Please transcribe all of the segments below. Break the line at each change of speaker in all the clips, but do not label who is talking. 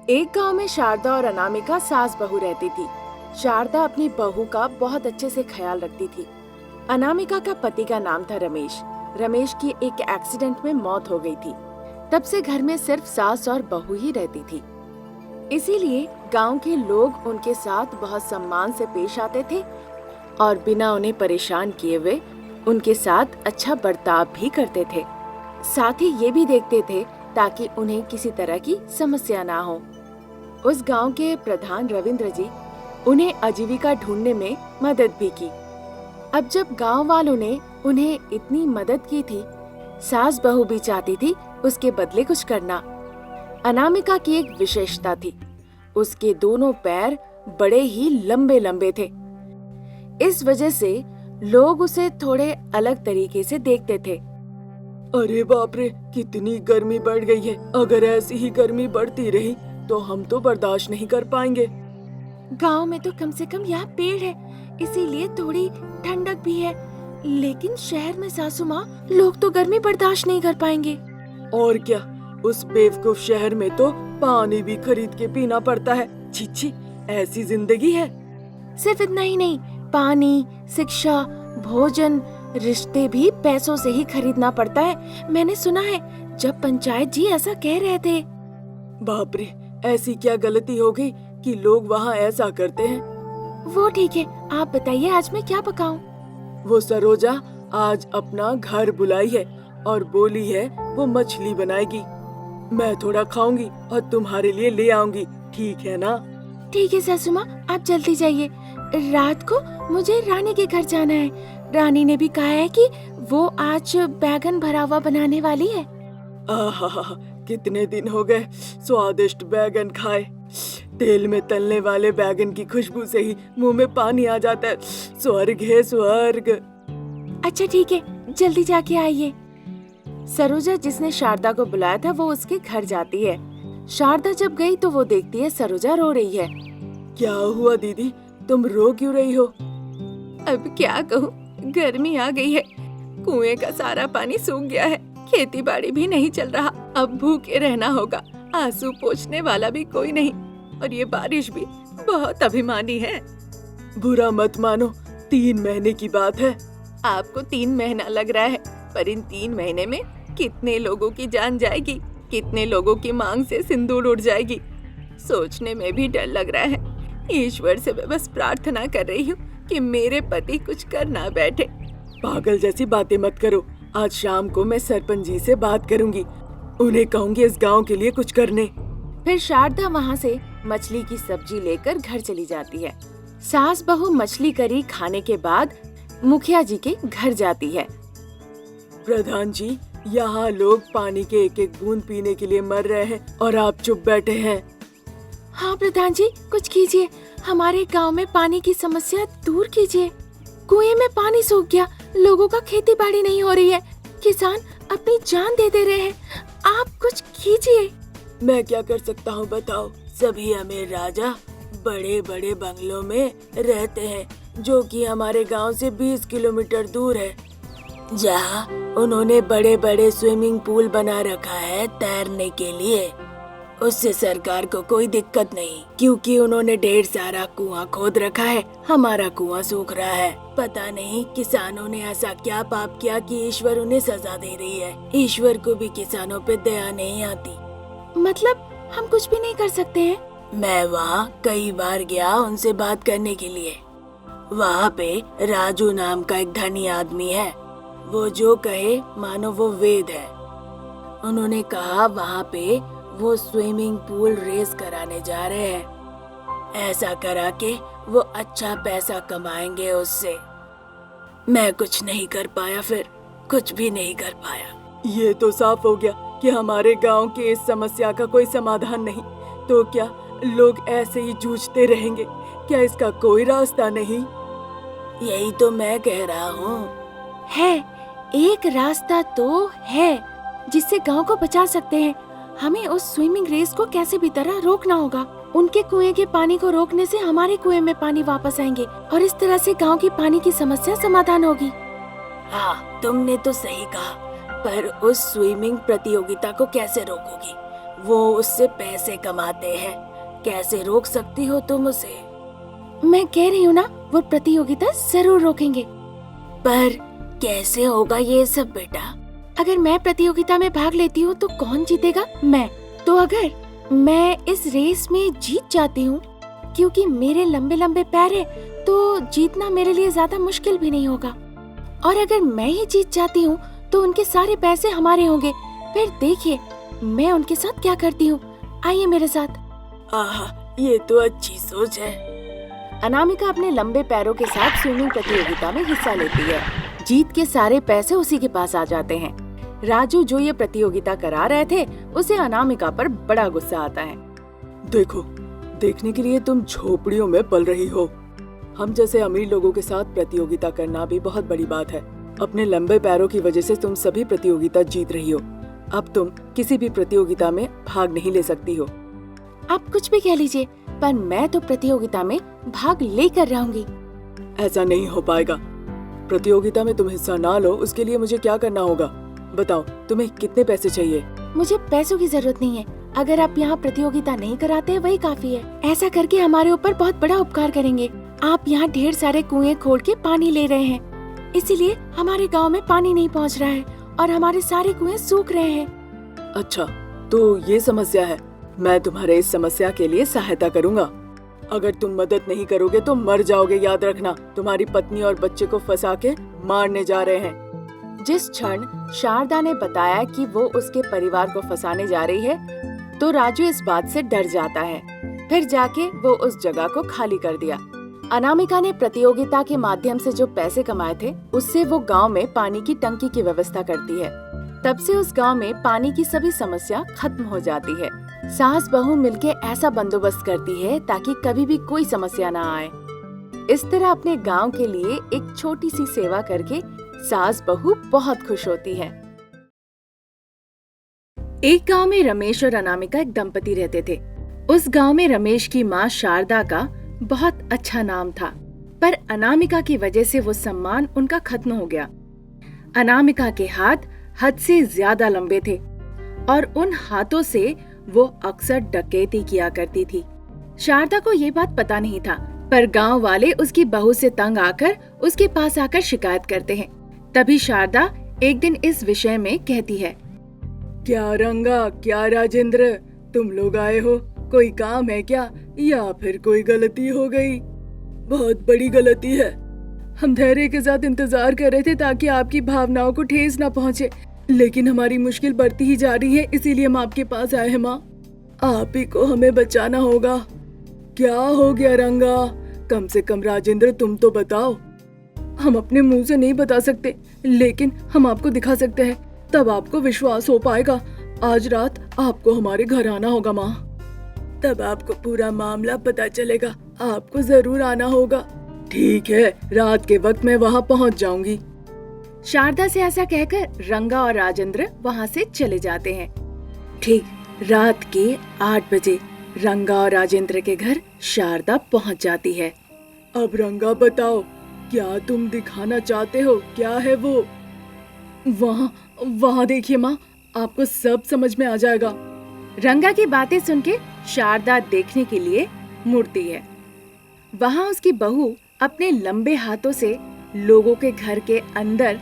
एक गांव में शारदा और अनामिका सास बहू रहती थी। शारदा अपनी बहू का बहुत अच्छे से ख्याल रखती थी। अनामिका का पति का नाम था रमेश। रमेश की एक एक्सीडेंट में मौत हो गई थी। तब से घर में सिर्फ सास और बहू ही रहती थी। इसीलिए गांव के लोग उनके साथ बहुत सम्मान से पेश आते थे और बिना उन्हें परेशान किए हुए उनके साथ अच्छा बर्ताव भी करते थे। साथ ही ये भी देखते थे ताकि उन्हें किसी तरह की समस्या ना हो। उस गांव के प्रधान रविंद्र जी उन्हें आजीविका ढूंढने में मदद भी की। अब जब गांव वालों ने उन्हें इतनी मदद की थी, सास बहू भी चाहती थी उसके बदले कुछ करना। अनामिका की एक विशेषता थी, उसके दोनों पैर बड़े ही लंबे लंबे थे। इस वजह से लोग उसे थोड़े अलग तरीके से देखते थे।
अरे बाप रे, कितनी गर्मी बढ़ गई है। अगर ऐसी ही गर्मी बढ़ती रही तो हम तो बर्दाश्त नहीं कर पाएंगे।
गांव में तो कम से कम यहाँ पेड़ है, इसीलिए थोड़ी ठंडक भी है। लेकिन शहर में सासू माँ, लोग तो गर्मी बर्दाश्त नहीं कर पाएंगे।
और क्या, उस बेवकूफ शहर में तो पानी भी खरीद के पीना पड़ता है। छी छी, ऐसी जिंदगी है।
सिर्फ इतना ही नहीं, पानी, शिक्षा, भोजन, रिश्ते भी पैसों से ही खरीदना पड़ता है। मैंने सुना है, जब पंचायत जी ऐसा कह रहे थे।
बाप रे, ऐसी क्या गलती हो गई कि लोग वहाँ ऐसा करते हैं।
वो ठीक है, आप बताइए आज मैं क्या पकाऊं?
वो सरोजा आज अपना घर बुलाई है और बोली है वो मछली बनाएगी। मैं थोड़ा खाऊंगी और तुम्हारे लिए ले आऊंगी, ठीक है ना?
ठीक है सासू माँ, आप जल्दी जाइए। रात को मुझे रानी के घर जाना है। रानी ने भी कहा है कि वो आज बैगन भरा हुआ बनाने वाली है।
आहा, कितने दिन हो गए स्वादिष्ट बैगन खाए। तेल में तलने वाले बैगन की खुशबू से ही मुंह में पानी आ जाता है। स्वर्ग है, स्वर्ग।
अच्छा ठीक है, जल्दी जाके आइए। सरोजा जिसने शारदा को बुलाया था वो उसके घर जाती है। शारदा जब गई तो वो देखती है सरोजा रो रही है।
क्या हुआ दीदी, तुम रो क्यों रही हो?
अब क्या कहूँ, गर्मी आ गई है। कुएं का सारा पानी सूख गया है, खेती बाड़ी भी नहीं चल रहा। अब भूखे रहना होगा। आंसू पोंछने वाला भी कोई नहीं और ये बारिश भी बहुत अभिमानी है।
बुरा मत मानो, 3 महीने की बात है।
आपको 3 महीना लग रहा है, पर इन 3 महीने में कितने लोगों की जान जाएगी, कितने लोगों की मांग से सिंदूर उड़ जाएगी। सोचने में भी डर लग रहा है। ईश्वर से मैं बस प्रार्थना कर रही हूँ कि मेरे पति कुछ कर ना बैठे।
पागल जैसी बातें मत करो। आज शाम को मैं सरपंच जी से बात करूंगी, उन्हें कहूंगी इस गांव के लिए कुछ करने।
फिर शारदा वहाँ से मछली की सब्जी लेकर घर चली जाती है। सास बहू मछली करी खाने के बाद मुखिया जी के घर जाती है।
प्रधान जी, यहाँ लोग पानी के एक एक बूंद पीने के लिए मर रहे हैं और आप चुप बैठे हैं।
हाँ प्रधान जी, कुछ कीजिए, हमारे गांव में पानी की समस्या दूर कीजिए। कुएं में पानी सूख गया, लोगों का खेती बाड़ी नहीं हो रही है, किसान अपनी जान दे दे रहे हैं। आप कुछ कीजिए।
मैं क्या कर सकता हूँ बताओ? सभी अमीर राजा बड़े बड़े बंगलों में रहते हैं, जो कि हमारे गांव से 20 किलोमीटर दूर है, जहाँ उन्होंने बड़े बड़े स्विमिंग पूल बना रखा है तैरने के लिए। उससे सरकार को कोई दिक्कत नहीं, क्योंकि उन्होंने ढेर सारा कुआं खोद रखा है। हमारा कुआं सूख रहा है। पता नहीं किसानों ने ऐसा क्या पाप किया कि ईश्वर उन्हें सजा दे रही है। ईश्वर को भी किसानों पे दया नहीं आती।
मतलब हम कुछ भी नहीं कर सकते हैं?
मैं वहाँ कई बार गया उनसे बात करने के लिए। वहाँ पे राजू नाम का एक धनी आदमी है, वो जो कहे मानो वो वेद है। उन्होंने कहा वहाँ पे वो स्विमिंग पूल रेस कराने जा रहे हैं। ऐसा करा के वो अच्छा पैसा कमाएंगे उससे। मैं कुछ नहीं कर पाया, फिर कुछ भी नहीं कर पाया। ये तो साफ हो गया कि हमारे गांव के इस समस्या का कोई समाधान नहीं। तो क्या लोग ऐसे ही जूझते रहेंगे? क्या इसका कोई रास्ता नहीं? यही तो मैं कह रहा हूँ।
है, एक रास्ता तो है जिससे गांव को बचा सकते हैं। हमें उस स्विमिंग रेस को कैसे भी तरह रोकना होगा। उनके कुएं के पानी को रोकने से हमारे कुएं में पानी वापस आएंगे और इस तरह से गांव की पानी की समस्या समाधान होगी।
हाँ, तुमने तो सही कहा, पर उस स्विमिंग प्रतियोगिता को कैसे रोकोगी? वो उससे पैसे कमाते हैं, कैसे रोक सकती हो तुम उसे?
मैं कह रही हूँ ना, वो प्रतियोगिता जरूर रोकेंगे।
पर कैसे होगा ये सब बेटा?
अगर मैं प्रतियोगिता में भाग लेती हूँ तो कौन जीतेगा? मैं। तो अगर मैं इस रेस में जीत जाती हूँ, क्योंकि मेरे लंबे लंबे पैर हैं, तो जीतना मेरे लिए ज्यादा मुश्किल भी नहीं होगा। और अगर मैं ही जीत जाती हूँ तो उनके सारे पैसे हमारे होंगे। फिर देखिए मैं उनके साथ क्या करती हूँ। आइए मेरे साथ।
आहा, ये तो अच्छी सोच है।
अनामिका अपने लंबे पैरों के साथ स्विमिंग प्रतियोगिता में हिस्सा लेती है। जीत के सारे पैसे उसी के पास आ जाते हैं। राजू जो ये प्रतियोगिता करा रहे थे, उसे अनामिका पर बड़ा गुस्सा आता है।
देखो, देखने के लिए तुम झोपड़ियों में पल रही हो। हम जैसे अमीर लोगों के साथ प्रतियोगिता करना भी बहुत बड़ी बात है। अपने लंबे पैरों की वजह से तुम सभी प्रतियोगिता जीत रही हो। अब तुम किसी भी प्रतियोगिता में भाग नहीं ले सकती हो।
आप कुछ भी कह लीजिए, पर मैं तो प्रतियोगिता में भाग लेकर रहूंगी।
ऐसा नहीं हो पाएगा। प्रतियोगिता में तुम हिस्सा ना लो, उसके लिए मुझे क्या करना होगा? बताओ, तुम्हें कितने पैसे चाहिए?
मुझे पैसों की जरूरत नहीं है। अगर आप यहाँ प्रतियोगिता नहीं कराते वही काफी है। ऐसा करके हमारे ऊपर बहुत बड़ा उपकार करेंगे। आप यहाँ ढेर सारे कुएं खोद के पानी ले रहे हैं, इसीलिए हमारे गांव में पानी नहीं पहुँच रहा है और हमारे सारे कुएं सूख रहे हैं।
अच्छा, तो ये समस्या है। मैं तुम्हारे इस समस्या के लिए सहायता करूँगा। अगर तुम मदद नहीं करोगे तो मर जाओगे, याद रखना। तुम्हारी पत्नी और बच्चे को फंसा के मारने जा रहे हैं।
जिस क्षण शारदा ने बताया कि वो उसके परिवार को फंसाने जा रही है, तो राजू इस बात से डर जाता है। फिर जाके वो उस जगह को खाली कर दिया। अनामिका ने प्रतियोगिता के माध्यम से जो पैसे कमाए थे, उससे वो गांव में पानी की टंकी की व्यवस्था करती है। तब से उस गांव में पानी की सभी समस्या खत्म हो जाती है। सास बहू मिलके ऐसा बंदोबस्त करती है ताकि कभी भी कोई समस्या ना आए। इस तरह अपने गांव के लिए एक छोटी सी सेवा करके सास बहू बहुत खुश होती है। एक गांव में रमेश और अनामिका एक दंपति रहते थे। उस गांव में रमेश की माँ शारदा का बहुत अच्छा नाम था, पर अनामिका की वजह से वो सम्मान उनका खत्म हो गया। अनामिका के हाथ हद से ज्यादा लंबे थे और उन हाथों से वो अक्सर डकैती किया करती थी। शारदा को ये बात पता नहीं था, पर गांव वाले उसकी बहू से तंग आकर उसके पास आकर शिकायत करते हैं। तभी शारदा एक दिन इस विषय में कहती है,
क्या रंगा, क्या राजेंद्र, तुम लोग आए हो? कोई काम है क्या, या फिर कोई गलती हो गई? बहुत बड़ी गलती है। हम धैर्य के साथ इंतजार कर रहे थे ताकि आपकी भावनाओं को ठेस ना पहुंचे, लेकिन हमारी मुश्किल बढ़ती ही जा रही है, इसीलिए हम आपके पास आए हैं। माँ, आप ही को हमें बचाना होगा। क्या हो गया रंगा? कम से कम राजेंद्र तुम तो बताओ। हम अपने मुंह से नहीं बता सकते, लेकिन हम आपको दिखा सकते हैं, तब आपको विश्वास हो पाएगा। आज रात आपको हमारे घर आना होगा माँ, तब आपको पूरा मामला पता चलेगा। आपको जरूर आना होगा। ठीक है, रात के वक्त मैं वहाँ पहुँच जाऊंगी।
शारदा से ऐसा कहकर रंगा और राजेंद्र वहाँ से चले जाते हैं। ठीक रात के 8 बजे रंगा और राजेंद्र के घर शारदा पहुँच जाती है।
अब रंगा बताओ, क्या तुम दिखाना चाहते हो? क्या है वो? वहाँ देखिए माँ, आपको सब समझ में आ जाएगा।
रंगा की बातें सुन के शारदा देखने के लिए मुड़ती है। वहाँ उसकी बहू अपने लंबे हाथों से लोगों के घर के अंदर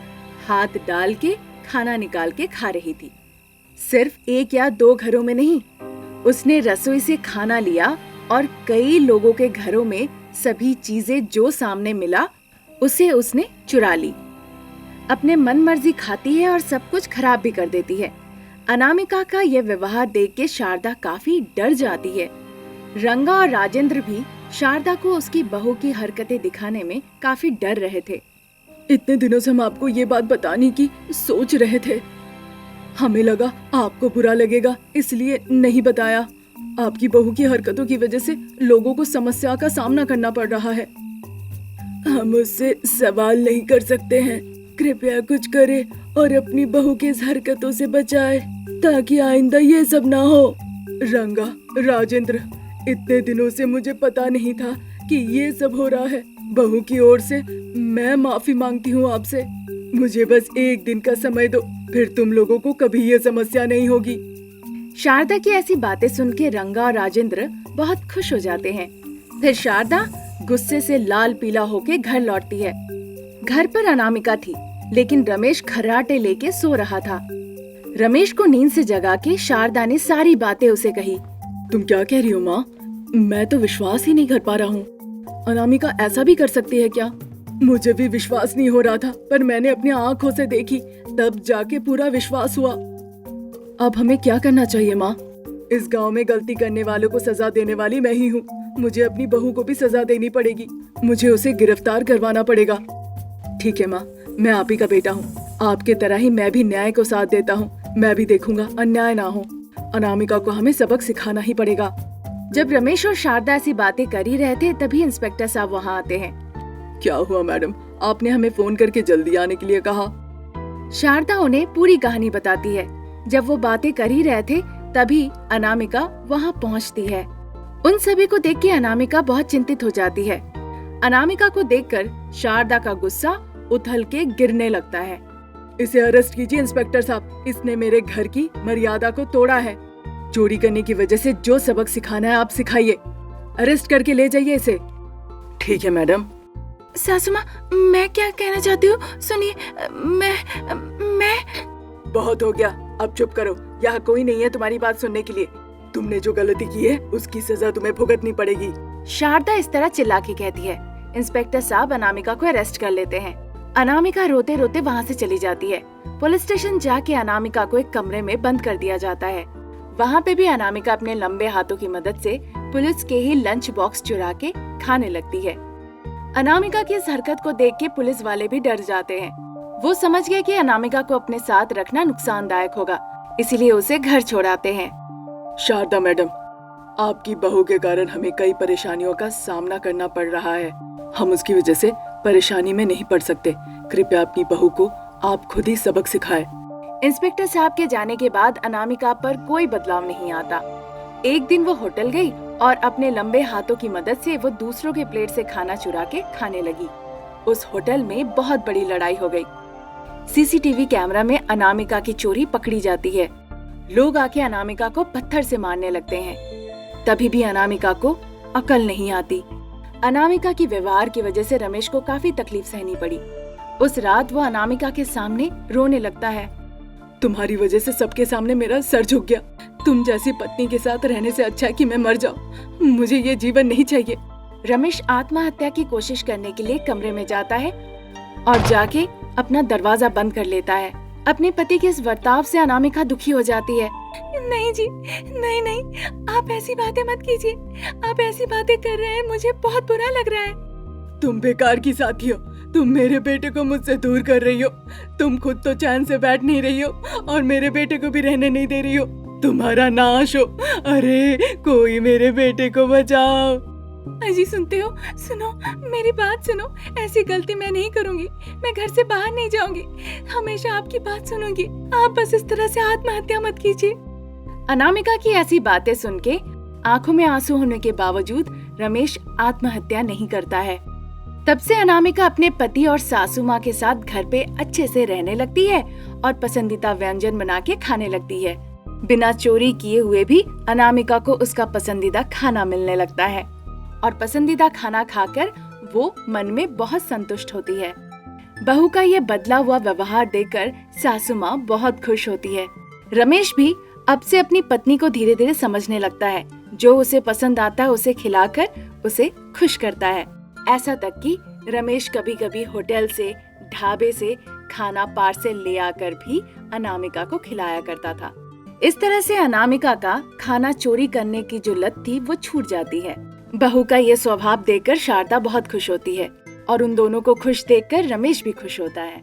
हाथ डाल के खाना निकाल के खा रही थी। सिर्फ 1 या 2 घरों में नहीं, उसने रसोई से खाना लिया और कई लोगों के घरों में सभी चीजें जो सामने मिला उसे उसने चुरा ली। अपने मन मर्जी खाती है और सब कुछ खराब भी कर देती है। अनामिका का यह व्यवहार देख के शारदा काफी डर जाती है। रंगा और राजेंद्र भी शारदा को उसकी बहू की हरकतें दिखाने में काफी डर रहे थे।
इतने दिनों से हम आपको ये बात बताने की सोच रहे थे। हमें लगा आपको बुरा लगेगा, इसलिए नहीं बताया। आपकी बहू की हरकतों की वजह से लोगों को समस्या का सामना करना पड़ रहा है। हम उससे सवाल नहीं कर सकते हैं। कृपया कुछ करे और अपनी बहू की इस हरकतों से बचाए, ताकि आइंदा ये सब ना हो। रंगा, राजेंद्र, इतने दिनों से मुझे पता नहीं था कि ये सब हो रहा है। बहू की ओर से मैं माफी मांगती हूँ आपसे। मुझे बस 1 दिन का समय दो, फिर तुम लोगों को कभी ये समस्या नहीं होगी।
शारदा की ऐसी बातें सुन के रंगा और राजेंद्र बहुत खुश हो जाते हैं। फिर शारदा गुस्से से लाल पीला होके घर लौटती है। घर पर अनामिका थी, लेकिन रमेश खर्राटे लेके सो रहा था। रमेश को नींद से जगा के शारदा ने सारी बातें उसे कही।
तुम क्या कह रही हो माँ? मैं तो विश्वास ही नहीं कर पा रहा हूँ। अनामिका ऐसा भी कर सकती है क्या? मुझे भी विश्वास नहीं हो रहा था, पर मैंने अपनी आंखों से देखी, तब जाके पूरा विश्वास हुआ। अब हमें क्या करना चाहिए माँ? इस गांव में गलती करने वालों को सजा देने वाली मैं ही हूँ। मुझे अपनी बहू को भी सजा देनी पड़ेगी। मुझे उसे गिरफ्तार करवाना पड़ेगा। ठीक है माँ, मैं आप ही का बेटा हूँ। आपके तरह ही मैं भी न्याय को साथ देता हूँ। मैं भी देखूंगा अन्याय ना हो। अनामिका को हमें सबक सिखाना ही पड़ेगा।
जब रमेश और शारदा ऐसी बातें कर ही रहे थे, तभी इंस्पेक्टर साहब वहाँ आते हैं।
क्या हुआ मैडम? आपने हमें फोन करके जल्दी आने के लिए कहा।
शारदा उन्हें पूरी कहानी बताती है। जब वो बातें कर ही रहे थे, तभी अनामिका वहाँ पहुँचती है। उन सभी को देख के अनामिका बहुत चिंतित हो जाती है। अनामिका को देखकर शारदा का गुस्सा उथल के गिरने लगता है।
इसे अरेस्ट कीजिए इंस्पेक्टर साहब। इसने मेरे घर की मर्यादा को तोड़ा है। चोरी करने की वजह से जो सबक सिखाना है आप सिखाइए। अरेस्ट करके ले जाइए इसे। ठीक है मैडम।
सासू माँ, मैं क्या कहना चाहती हूँ सुनिए। मैं
बहुत हो गया, अब चुप करो। यहाँ कोई नहीं है तुम्हारी बात सुनने के लिए। तुमने जो गलती की है उसकी सजा तुम्हें भुगतनी पड़ेगी।
शारदा इस तरह चिल्ला के कहती है। इंस्पेक्टर साहब अनामिका को अरेस्ट कर लेते हैं। अनामिका रोते रोते वहाँ से चली जाती है। पुलिस स्टेशन जाके अनामिका को एक कमरे में बंद कर दिया जाता है। वहाँ पे भी अनामिका अपने लंबे हाथों की मदद से पुलिस के ही लंच बॉक्स चुरा के खाने लगती है। अनामिका की इस हरकत को देख के पुलिस वाले भी डर जाते हैं। वो समझ गए कि अनामिका को अपने साथ रखना नुकसानदायक होगा, इसीलिए उसे घर छोड़ाते हैं।
शारदा मैडम, आपकी बहू के कारण हमें कई परेशानियों का सामना करना पड़ रहा है। हम उसकी वजह से परेशानी में नहीं पड़ सकते। कृपया अपनी बहू को आप खुद ही सबक सिखाएं।
इंस्पेक्टर साहब के जाने के बाद अनामिका पर कोई बदलाव नहीं आता। एक दिन वो होटल गई और अपने लंबे हाथों की मदद से वो दूसरों के प्लेट से खाना चुरा के खाने लगी। उस होटल में बहुत बड़ी लड़ाई हो गई। सीसीटीवी कैमरा में अनामिका की चोरी पकड़ी जाती है। लोग आके अनामिका को पत्थर से मारने लगते हैं। तभी भी अनामिका को अकल नहीं आती। अनामिका की व्यवहार की वजह से रमेश को काफी तकलीफ सहनी पड़ी। उस रात वो अनामिका के सामने रोने लगता है।
तुम्हारी वजह से सबके सामने मेरा सर झुक गया। तुम जैसी पत्नी के साथ रहने से अच्छा है कि मैं मर जाऊं। मुझे ये जीवन नहीं चाहिए।
रमेश आत्महत्या की कोशिश करने के लिए कमरे में जाता है और जाके अपना दरवाजा बंद कर लेता है। अपने पति के इस बर्ताव से अनामिका दुखी हो जाती है। नहीं जी, नहीं नहीं, आप ऐसी बातें मत कीजिए। आप ऐसी बातें कर रहे हैं, मुझे बहुत बुरा लग रहा है।
तुम बेकार की साथी हो। तुम मेरे बेटे को मुझसे दूर कर रही हो। तुम खुद तो चैन से बैठ नहीं रही हो और मेरे बेटे को भी रहने नहीं दे रही हो। तुम्हारा नाश हो। अरे कोई मेरे बेटे को बचाओ।
अजी सुनते हो? सुनो, मेरी बात सुनो। ऐसी गलती मैं नहीं करूंगी। मैं घर से बाहर नहीं जाऊंगी। हमेशा आपकी बात सुनूंगी। आप बस इस तरह से आत्महत्या मत कीजिए। अनामिका की ऐसी बातें सुन के आंखों में आंसू होने के बावजूद रमेश आत्महत्या नहीं करता है। तब से अनामिका अपने पति और सासू माँ के साथ घर पे अच्छे से रहने लगती है और पसंदीदा व्यंजन बना के खाने लगती है। बिना चोरी किए हुए भी अनामिका को उसका पसंदीदा खाना मिलने लगता है और पसंदीदा खाना खाकर वो मन में बहुत संतुष्ट होती है। बहू का ये बदला हुआ व्यवहार देखकर सासू माँ बहुत खुश होती है। रमेश भी अब से अपनी पत्नी को धीरे धीरे समझने लगता है। जो उसे पसंद आता है उसे खिलाकर उसे खुश करता है। ऐसा तक कि रमेश कभी कभी होटल से, ढाबे से खाना पार्सल ले आकर भी अनामिका को खिलाया करता था। इस तरह से अनामिका का खाना चोरी करने की जो लत थी वो छूट जाती है। बहू का ये स्वभाव देखकर शारदा बहुत खुश होती है और उन दोनों को खुश देखकर रमेश भी खुश होता है।